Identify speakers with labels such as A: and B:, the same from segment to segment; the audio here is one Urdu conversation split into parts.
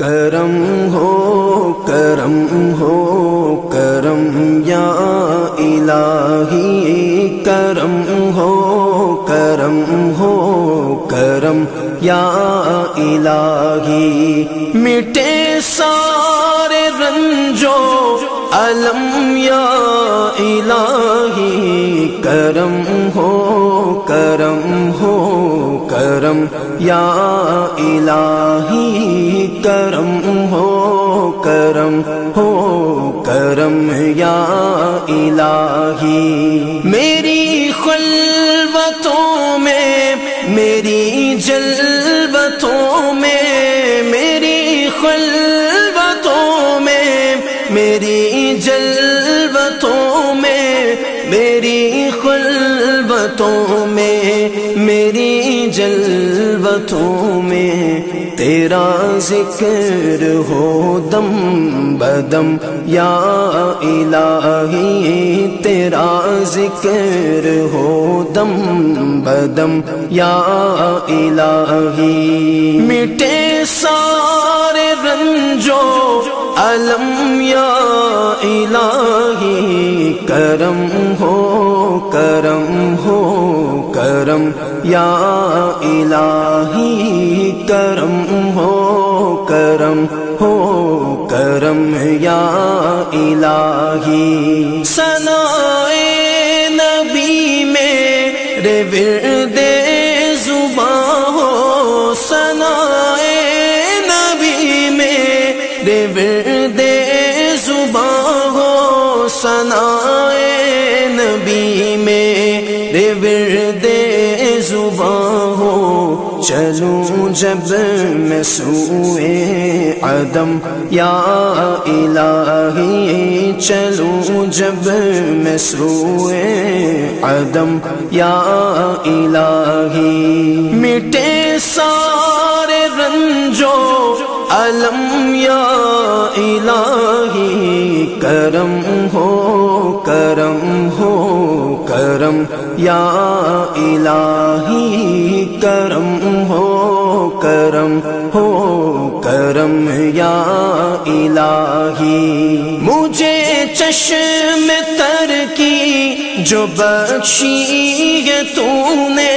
A: کرم ہو کرم ہو کرم یا الہی، کرم ہو کرم ہو کرم یا الہی، مٹے سارے رنجو علم یا الہی، کرم ہو کرم ہو کرم یا الہی، کرم ہو کرم ہو کرم یا الہی، میری خلوتوں میں میری جلوتوں میں، میری خلوتوں میں میری جلوتوں میں، میری خلوتوں میں میری جلوتوں میں، تیرا ذکر ہو دم بدم یا الہی، تیرا ذکر ہو دم بدم یا الہی، مٹے سارے رنجو علم یا الہی، کرم ہو کرم ہو کرم یا الہی، کرم ہو کرم ہو کرم یا الہی، ثنائے نبی میرے ورد زباں ہو، ثنائے نبی میرے ورد زباں ہو، ثنائے نبی میرے ورد زباں ہو، چلوں جب میں سوئے عدم یا الہی، چلوں جب میں سوئے عدم یا الہی، مٹے سارے رنجو علم یا الہی، کرم ہو کرم ہو کرم یا الہی، کرم ہو کرم ہو کرم یا الہی، مجھے چشم تر کی جو بخشی ہے تو نے،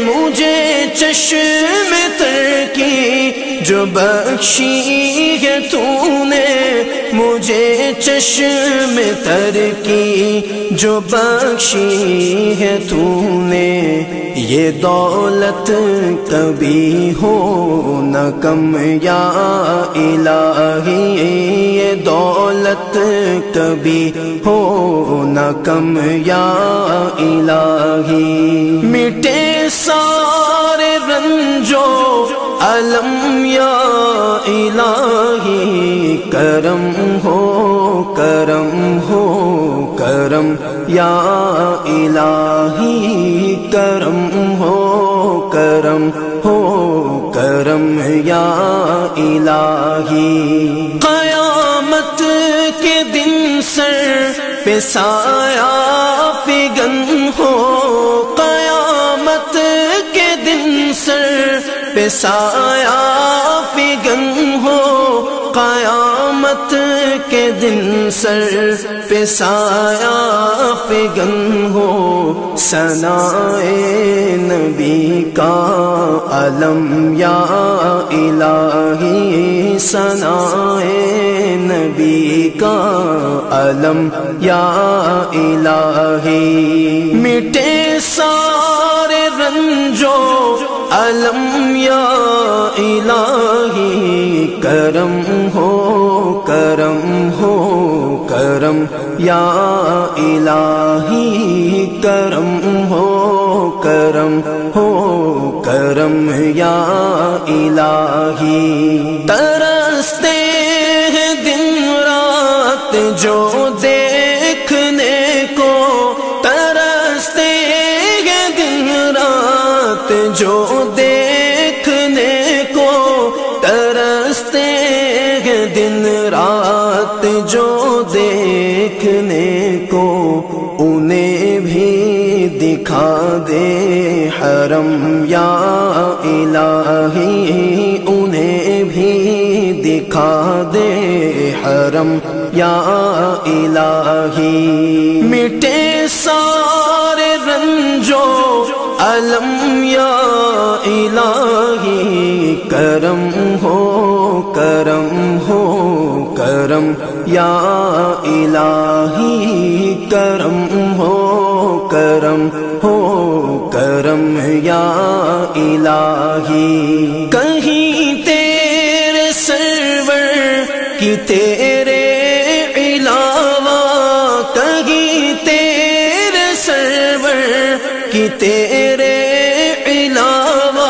A: مجھے چشم تر کی جو بخشی ہے تو نے، مجھے چشم تر کی جو بخشی ہے تو نے، یہ دولت کبھی ہو نہ کم یا الہی، یہ دولت کبھی ہو نہ کم یا الہی، مٹے سارے رنجو علم یا الہی، کرم ہو کرم ہو کرم یا الہی، کرم ہو کرم ہو کرم یا الہی، قیامت کے دن سر پہ سایہ فگن ہو، قیامت کے دن سر پہ سایہ فگن ہو، قیامت کے دن سر پہ سایہ فگن ہو، ثنائے نبی کا علم یا الہی، ثنائے نبی کا علم یا الہی، مٹے سارے رنجو علم یا الہی، کرم ہو کرم ہو کرم یا الہی، کرم ہو کرم ہو کرم یا الہی، ترستے ہیں دن رات جو دیکھنے کو، ترستے ہیں دن رات جو دیکھنے کو، ترستے ہیں دن رات جو دیکھنے کو، انہیں بھی دکھا دے حرم یا الہی، انہیں بھی دکھا دے حرم یا الہی، مٹے سارے رنجو علم یا الہی، کرم ہو کرم ہو کرم یا الہی، کرم ہو کرم ہو کرم یا الہی، کہیں تیرے سرور کی تیرے علاوہ، کہیں تیرے سرور کی تیرے علاوہ،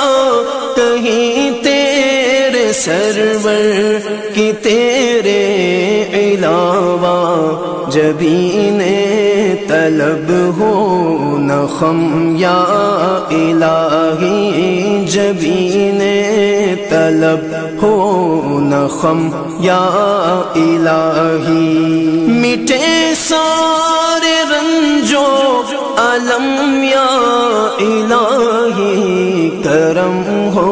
A: کہیں تیرے سرور کی تیرے علاوہ، جبین طلب ہو نخم یا الہی، جبین طلب ہو نخم یا الہی، مٹے سارے رنجو علم یا الہی، کرم ہو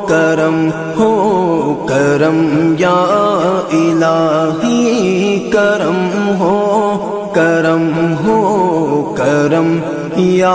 A: کرم ہو کرم یا الہی، کرم ہو کرم ہو کرم یا